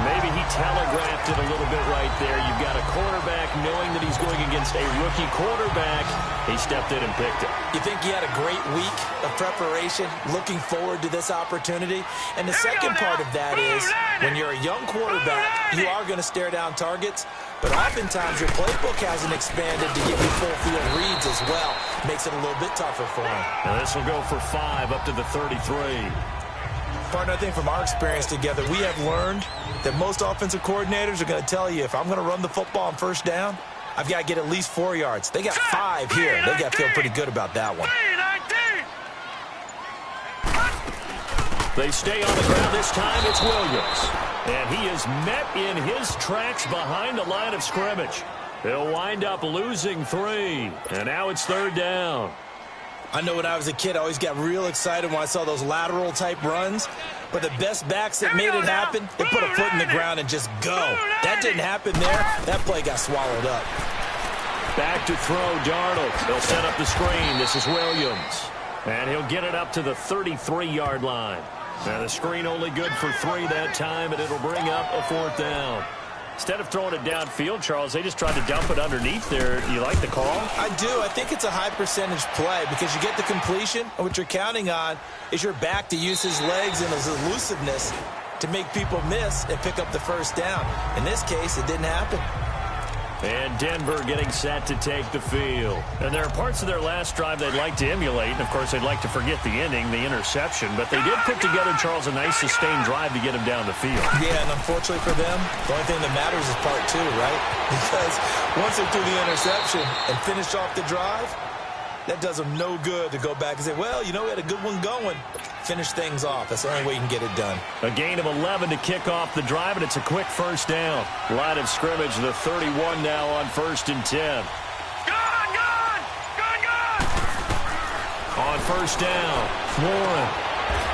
Maybe he telegraphed it a little bit right there. You've got a quarterback knowing that he's going against a rookie quarterback. He stepped in and picked it. You think he had a great week of preparation, looking forward to this opportunity? And the second part of that is, when you're a young quarterback, you are going to stare down targets, but oftentimes your playbook hasn't expanded to give you full field reads as well. Makes it a little bit tougher for him. Now this will go for 5 up to the 33. Partner, I think from our experience together, we have learned that most offensive coordinators are going to tell you, if I'm going to run the football on 1st down, I've got to get at least 4 yards. They got 5 here. They got to feel pretty good about that one. They stay on the ground this time. It's Williams. And he is met in his tracks behind the line of scrimmage. He'll wind up losing 3. And now it's 3rd down. I know when I was a kid, I always got real excited when I saw those lateral-type runs. But the best backs that made it happen, they put a foot in the ground and just go. That didn't happen there. That play got swallowed up. Back to throw, Darnold. They'll set up the screen. This is Williams. And he'll get it up to the 33-yard line. Now the screen only good for 3 that time, and it'll bring up a 4th down. Instead of throwing it downfield, Charles, they just tried to dump it underneath there. You like the call? I do. I think it's a high-percentage play because you get the completion, and what you're counting on is your back to use his legs and his elusiveness to make people miss and pick up the 1st down. In this case, it didn't happen. And Denver getting set to take the field. And there are parts of their last drive they'd like to emulate. And, of course, they'd like to forget the ending, the interception. But they did put together, Charles, a nice sustained drive to get him down the field. Yeah, and unfortunately for them, the only thing that matters is part 2, right? Because once they threw the interception and finished off the drive, that does them no good to go back and say, well, you know, we had a good one going. Finish things off. That's the only way you can get it done. A gain of 11 to kick off the drive, and it's a quick 1st down. Line of scrimmage, the 31 now on 1st and 10. Gone! On 1st down, Warren.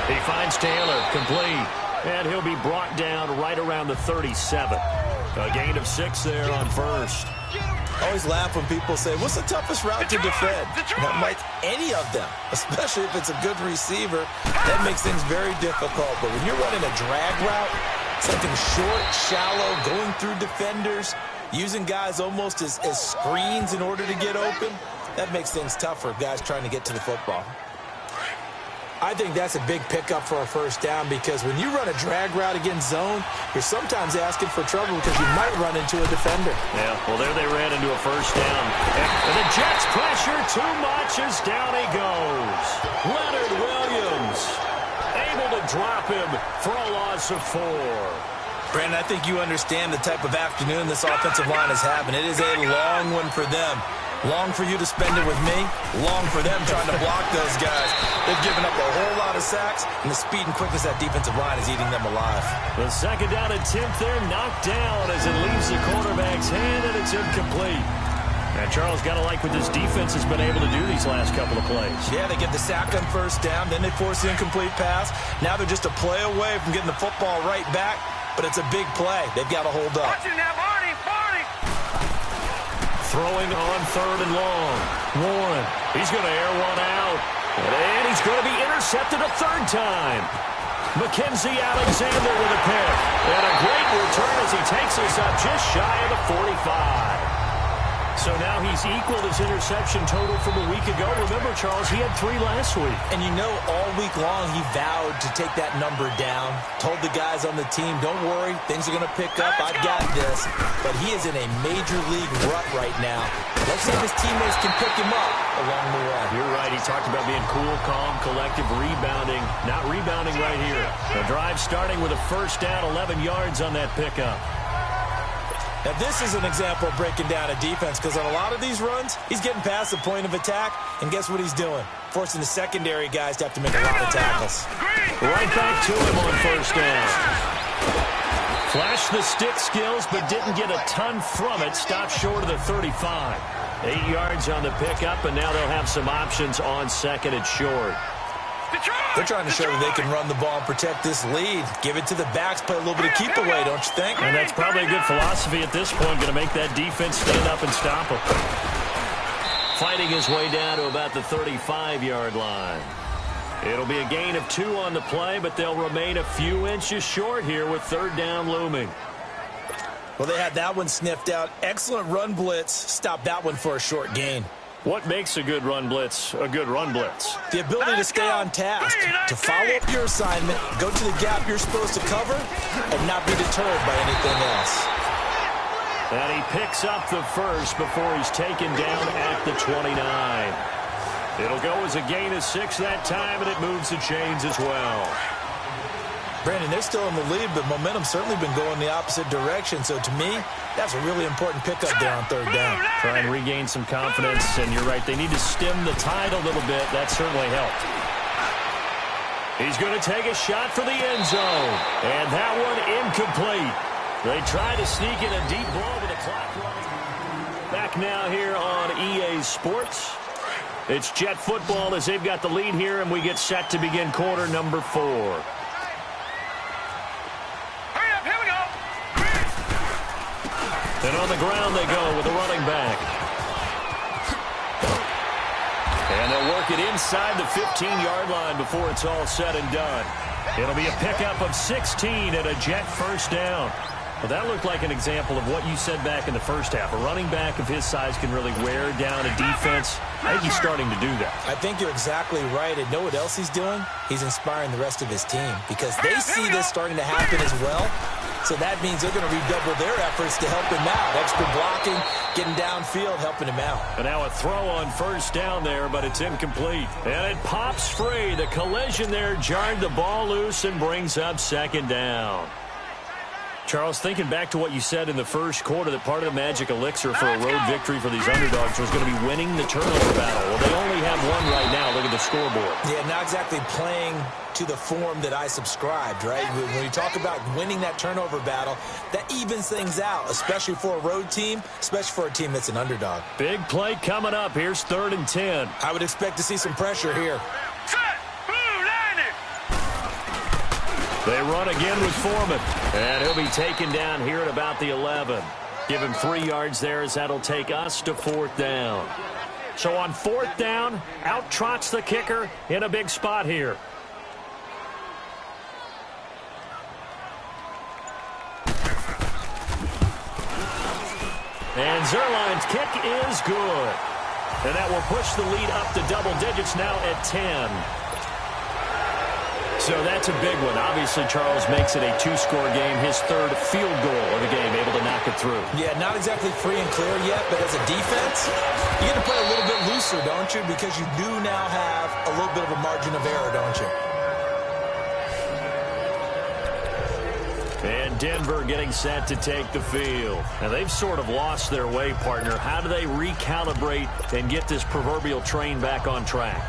He finds Taylor, complete. And he'll be brought down right around the 37. A gain of 6 there on 1st. I always laugh when people say, what's the toughest route to defend? Not like any of them, especially if it's a good receiver. That makes things very difficult. But when you're running a drag route, something short, shallow, going through defenders, using guys almost as screens in order to get open, that makes things tough for guys trying to get to the football. I think that's a big pickup for a 1st down because when you run a drag route against zone, you're sometimes asking for trouble because you might run into a defender. Yeah, well, there they ran into a 1st down. And the Jets pressure too much as down he goes. Leonard Williams able to drop him for a loss of 4. Brandon, I think you understand the type of afternoon this offensive line is having. It is a long one for them. Long for you to spend it with me. Long for them trying to block those guys. They've given up a whole lot of sacks, and the speed and quickness of that defensive line is eating them alive. The 2nd down and 10th there, knocked down as it leaves the quarterback's hand, and it's incomplete. And Charles, got to like what this defense has been able to do these last couple of plays. Yeah, they get the sack on 1st down, then they force the incomplete pass. Now they're just a play away from getting the football right back, but it's a big play. They've got to hold up. Watching that, Barney! Throwing on 3rd and long. Warren, he's going to air one out. And he's going to be intercepted a 3rd time. Mackenzie Alexander with a pick. And a great return as he takes us up just shy of the 45. So now he's equaled his interception total from a week ago. Remember, Charles, he had 3 last week. And you know, all week long he vowed to take that number down. Told the guys on the team, don't worry, things are going to pick up. I've got this. But he is in a major league rut right now. Let's see if his teammates can pick him up along the way. You're right. He talked about being cool, calm, collective, rebounding. Not rebounding right here. The drive starting with a first down, 11 yards on that pickup. Now, this is an example of breaking down a defense because on a lot of these runs, he's getting past the point of attack, and guess what he's doing? Forcing the secondary guys to have to make a lot of tackles. Right back to him on first down. Flashed the stick skills, but didn't get a ton from it. Stopped short of the 35. 8 yards on the pickup, and now they'll have some options on second and short. They're trying to show that they can run the ball and protect this lead. Give it to the backs, play a little bit of keep away, don't you think? And that's probably a good philosophy at this point, going to make that defense stand up and stop him. Fighting his way down to about the 35-yard line. It'll be a gain of 2 on the play, but they'll remain a few inches short here with third down looming. Well, they had that one sniffed out. Excellent run blitz. Stopped that one for a short gain. What makes a good run blitz a good run blitz? The ability to stay on task, to follow up your assignment, go to the gap you're supposed to cover, and not be deterred by anything else. And he picks up the first before he's taken down at the 29. It'll go as a gain of 6 that time, and it moves the chains as well. Brandon, they're still in the lead, but momentum's certainly been going the opposite direction. So to me, that's a really important pickup there on third down. Try and regain some confidence, and you're right, they need to stem the tide a little bit. That certainly helped. He's going to take a shot for the end zone, and that one incomplete. They try to sneak in a deep ball with the clock running. Back now here on EA Sports. It's Jet football as they've got the lead here, and we get set to begin quarter number 4. And on the ground they go with the running back. And they'll work it inside the 15-yard line before it's all said and done. It'll be a pickup of 16 and a Jet first down. Well, that looked like an example of what you said back in the first half. A running back of his size can really wear down a defense. I think he's starting to do that. I think you're exactly right. And know what else he's doing? He's inspiring the rest of his team because they see this starting to happen as well. So that means they're going to redouble their efforts to help him out. Extra blocking, getting downfield, helping him out. And now a throw on first down there, but it's incomplete. And it pops free. The collision there jarred the ball loose and brings up second down. Charles, thinking back to what you said in the first quarter, that part of the magic elixir for a road victory for these underdogs was going to be winning the turnover battle. Well, they only have one right now. Look at the scoreboard. Yeah, not exactly playing to the form that I subscribed, right? When you talk about winning that turnover battle, that evens things out, especially for a road team, especially for a team that's an underdog. Big play coming up. Here's 3rd and 10. I would expect to see some pressure here. They run again with Foreman. And he'll be taken down here at about the 11. Give him 3 yards there as that'll take us to 4th down. So on 4th down, out trots the kicker in a big spot here. And Zerline's kick is good. And that will push the lead up to double digits now at 10. So that's a big one. Obviously, Charles makes it a 2-score game. His 3rd field goal of the game, able to knock it through. Yeah, not exactly free and clear yet, but as a defense, you get to play a little bit looser, don't you? Because you do now have a little bit of a margin of error, don't you? And Denver getting set to take the field. Now, they've sort of lost their way, partner. How do they recalibrate and get this proverbial train back on track?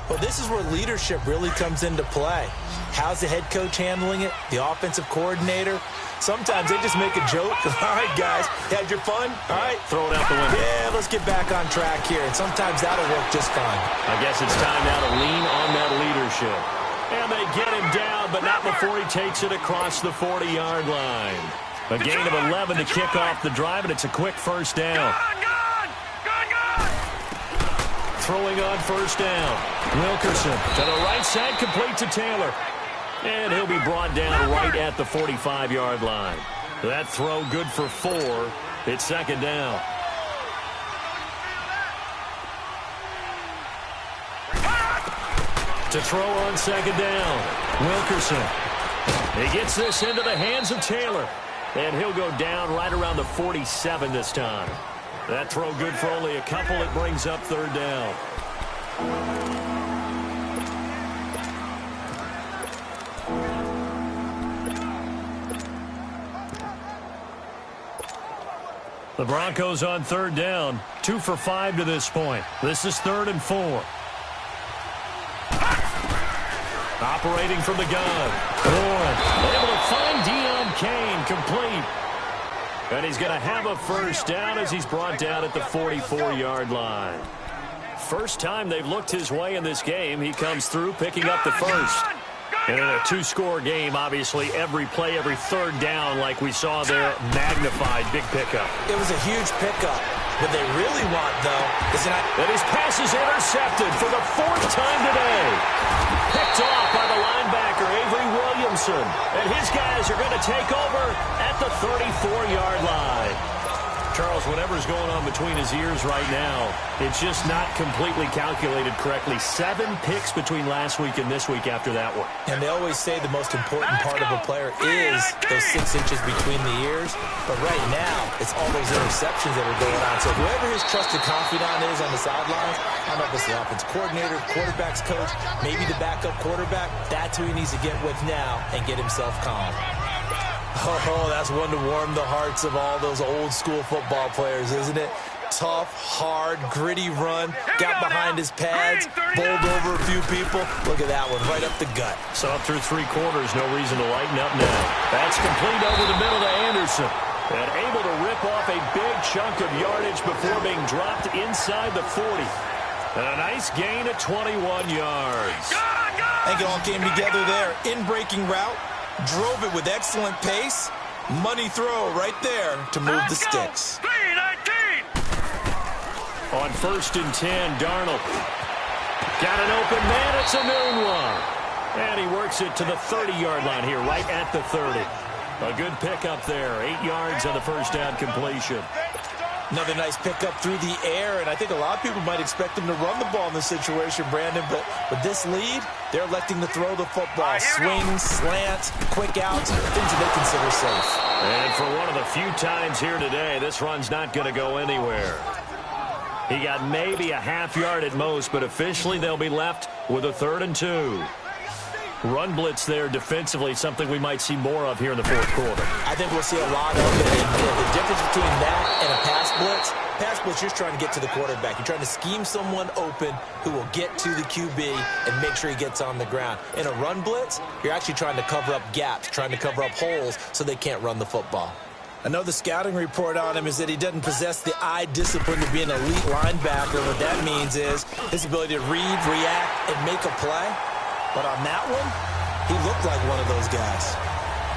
Well, this is where leadership really comes into play. How's the head coach handling it? The offensive coordinator? Sometimes they just make a joke. All right, guys, had your fun? All right. Throw it out the window. Yeah, let's get back on track here. And sometimes that'll work just fine. I guess it's time now to lean on that leadership. And they get him down, but not before he takes it across the 40-yard line. A gain of 11 to kick off the drive, and it's a quick first down. Throwing on first down. Wilkerson to the right side, complete to Taylor. And he'll be brought down right at the 45-yard line. That throw good for 4. It's second down. To throw on second down, Wilkerson. He gets this into the hands of Taylor. And he'll go down right around the 47 this time. That throw good for only a couple. It brings up third down. The Broncos on third down. 2 for 5 to this point. This is 3rd and 4. Operating from the gun. Warren able to find Deion Kane, complete. And he's going to have a first down as he's brought down at the 44-yard line. First time they've looked his way in this game. He comes through picking up the first. And in a 2-score game, obviously, every play, every third down, like we saw there, magnified. Big pickup. It was a huge pickup. What they really want, though, is not... And his pass is intercepted for the 4th time today. Picked off by the linebacker, Avery Williamson. And his guys are going to take over at the 34-yard line. Charles, whatever's going on between his ears right now, it's just not completely calculated correctly. 7 picks between last week and this week after that one. And they always say the most important part of a player is those 6 inches between the ears. But right now, it's all those interceptions that are going on. So whoever his trusted confidant is on the sidelines, I don't know if it's the offense coordinator, quarterback's coach, maybe the backup quarterback, that's who he needs to get with now and get himself calm. Oh, that's one to warm the hearts of all those old-school football players, isn't it? Tough, hard, gritty run, got behind his pads, bowled over a few people. Look at that one, right up the gut. So up through 3 quarters, no reason to lighten up now. That's complete over the middle to Anderson. And able to rip off a big chunk of yardage before being dropped inside the 40. And a nice gain of 21 yards. I think it all came together there. In-breaking route. Drove it with excellent pace. Money throw right there to move the sticks. On 1st and 10, Darnold. Got an open man. It's a noon one. And he works it to the 30-yard line here, right at the 30. A good pickup there. 8 yards on the first down completion. Another nice pickup through the air, and I think a lot of people might expect him to run the ball in this situation, Brandon, but with this lead, they're electing to throw the football. Swings, slants, quick outs, things that they consider safe. And for one of the few times here today, this run's not going to go anywhere. He got maybe a half yard at most, but officially they'll be left with a 3rd and 2. Run blitz there defensively, something we might see more of here in the 4th quarter. I think we'll see a lot of it. And the difference between that and a pass blitz, you're trying to get to the quarterback. You're trying to scheme someone open who will get to the QB and make sure he gets on the ground. In a run blitz, you're actually trying to cover up gaps, trying to cover up holes so they can't run the football. I know the scouting report on him is that he doesn't possess the eye discipline to be an elite linebacker. What that means is his ability to read, react, and make a play. But on that one, he looked like one of those guys.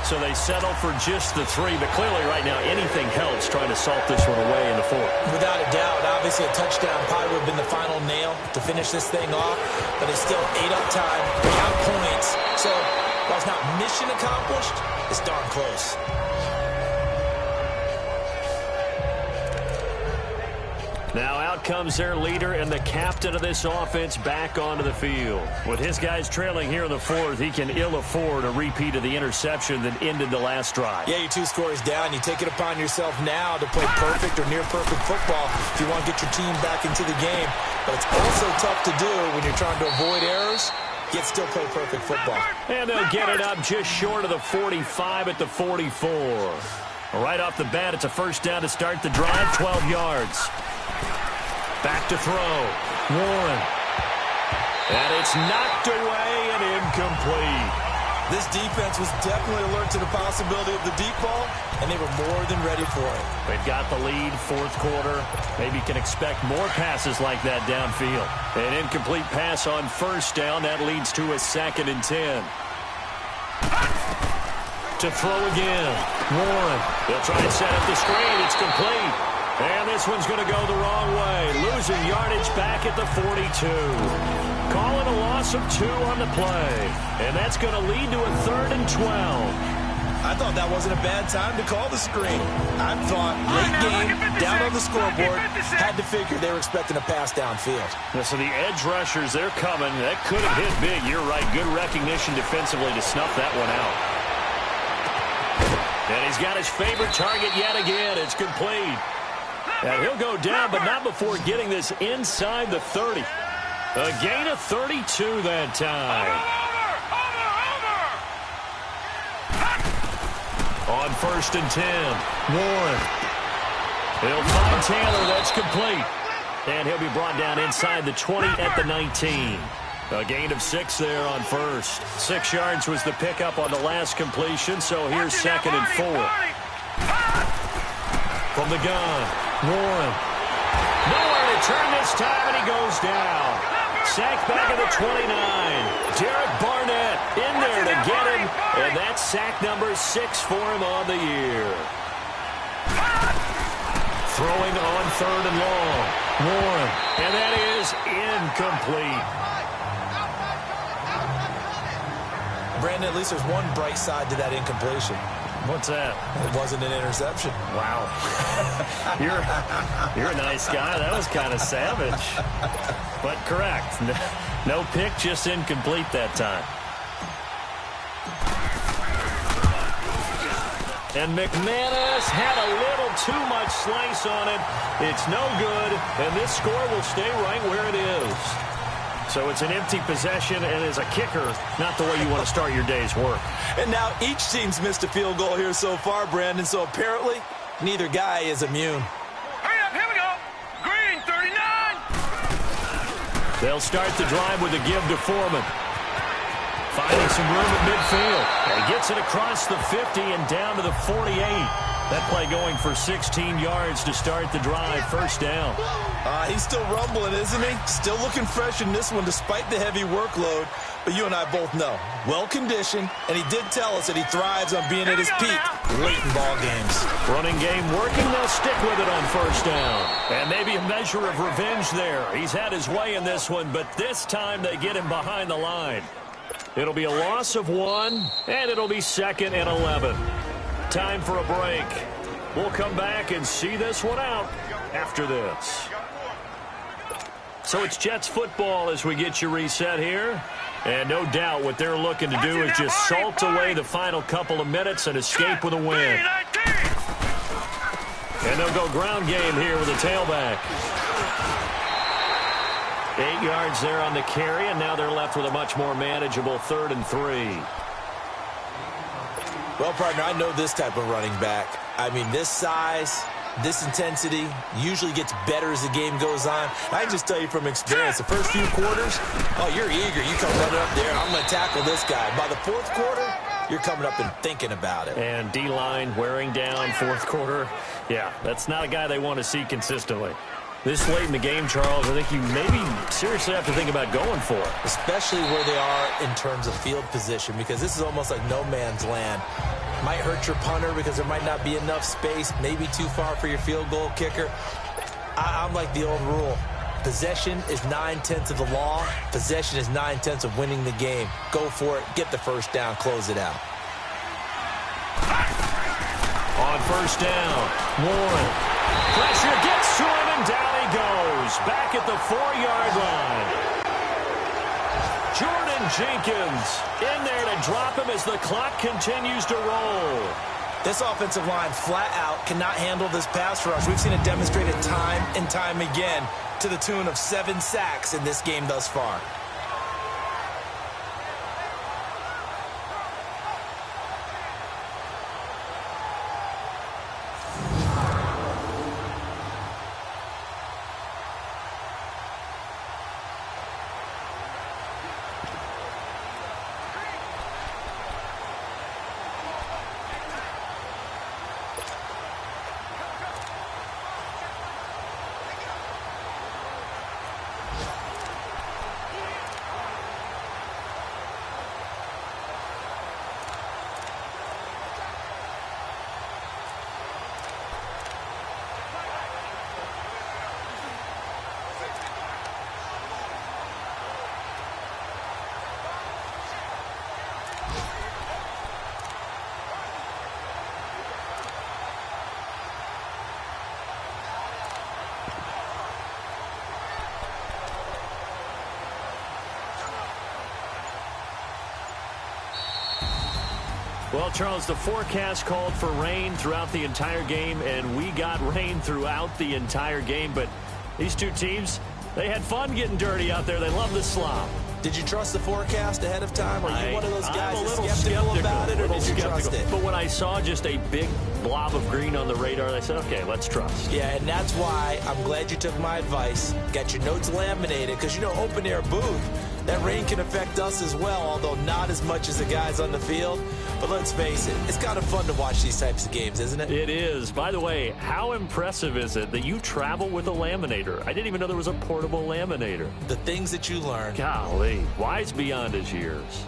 So they settle for just the 3, but clearly right now anything helps trying to salt this one away in the 4th. Without a doubt, obviously a touchdown probably would have been the final nail to finish this thing off, but it's still 8 up time, count points. So while it's not mission accomplished, it's darn close. Now out comes their leader and the captain of this offense back onto the field. With his guys trailing here in the 4th, he can ill afford a repeat of the interception that ended the last drive. Yeah, you're 2 scores down. You take it upon yourself now to play perfect or near-perfect football if you want to get your team back into the game. But it's also tough to do when you're trying to avoid errors, yet still play perfect football. And they'll get it up just short of the 45 at the 44. Right off the bat, it's a first down to start the drive, 12 yards. Back to throw. Warren. And it's knocked away and incomplete. This defense was definitely alert to the possibility of the deep ball, and they were more than ready for it. They've got the lead, 4th quarter. Maybe can expect more passes like that downfield. An incomplete pass on first down. That leads to a 2nd and 10. To throw again. Warren. They'll try and set up the screen. It's complete. And this one's going to go the wrong way. Losing yardage back at the 42. Calling a loss of 2 on the play. And that's going to lead to a 3rd and 12. I thought that wasn't a bad time to call the screen. I thought late game, down on the scoreboard, had to figure they were expecting a pass downfield. Yeah, so the edge rushers, they're coming. That could have hit big. You're right. Good recognition defensively to snuff that one out. And he's got his favorite target yet again. It's complete. And he'll go down, but not before getting this inside the 30. A gain of 32 that time. On 1st and 10, Warren. He'll find Taylor. That's complete. And he'll be brought down inside the 20 at the 19. A gain of 6 there on 1st. 6 yards was the pickup on the last completion, so here's 2nd and 4. From the gun, Warren. Nowhere to turn this time, and he goes down. Sacked back at the 29. Derek Barnett in there to get him, and that's sack number 6 for him on the year. Throwing on 3rd and long. Warren, and that is incomplete. Brandon, at least there's one bright side to that incompletion. What's that? It wasn't an interception. Wow. You're a nice guy. That was kind of savage. But correct. No pick, just incomplete that time. And McManus had a little too much slice on it. It's no good, and this score will stay right where it is. So it's an empty possession, and as a kicker, not the way you want to start your day's work. And now each team's missed a field goal here so far, Brandon, so apparently neither guy is immune. Hurry up, here we go. Green, 39. They'll start the drive with a give to Foreman. Finding some room at midfield. And he gets it across the 50 and down to the 48. That play going for 16 yards to start the drive. 1st down. He's still rumbling, isn't he? Still looking fresh in this one despite the heavy workload. But you and I both know, well-conditioned, and he did tell us that he thrives on being at his peak late in ball games. Running game working. They'll stick with it on 1st down. And maybe a measure of revenge there. He's had his way in this one, but this time they get him behind the line. It'll be a loss of 1, and it'll be 2nd and 11. Time for a break. We'll come back and see this one out after this. So it's Jets football as we get you reset here. And no doubt what they're looking to do is just salt away the final couple of minutes and escape with a win. And they'll go ground game here with a tailback. 8 yards there on the carry, and now they're left with a much more manageable 3rd and 3. Well, partner, I know this type of running back. I mean, this size, this intensity usually gets better as the game goes on. I can just tell you from experience, the first few quarters, oh, you're eager. You come running up there, I'm going to tackle this guy. By the 4th quarter, you're coming up and thinking about it. And D-line wearing down 4th quarter. Yeah, that's not a guy they want to see consistently. This late in the game, Charles, I think you maybe seriously have to think about going for it. Especially where they are in terms of field position, because this is almost like no man's land. Might hurt your punter because there might not be enough space, maybe too far for your field goal kicker. I'm like the old rule. Possession is 9/10 of the law. Possession is 9/10 of winning the game. Go for it. Get the 1st down. Close it out. On 1st down, Warren. Pressure gets to him, and down he goes. Back at the 4-yard line. Jordan Jenkins in there to drop him as the clock continues to roll. This offensive line flat out cannot handle this pass rush. We've seen it demonstrated time and time again to the tune of 7 sacks in this game thus far. Well, Charles, the forecast called for rain throughout the entire game, and we got rain throughout the entire game. But these two teams, they had fun getting dirty out there. They love the slop. Did you trust the forecast ahead of time? Are you one of those guys I'm a little skeptical about it, or did you trust it? But when I saw just a big blob of green on the radar, I said, okay, let's trust. Yeah, and that's why I'm glad you took my advice. Got your notes laminated, because, you know, open air booth, that rain can affect us as well, although not as much as the guys on the field. But let's face it, it's kind of fun to watch these types of games, isn't it? It is. By the way, how impressive is it that you travel with a laminator? I didn't even know there was a portable laminator. The things that you learn. Golly, wise beyond his years.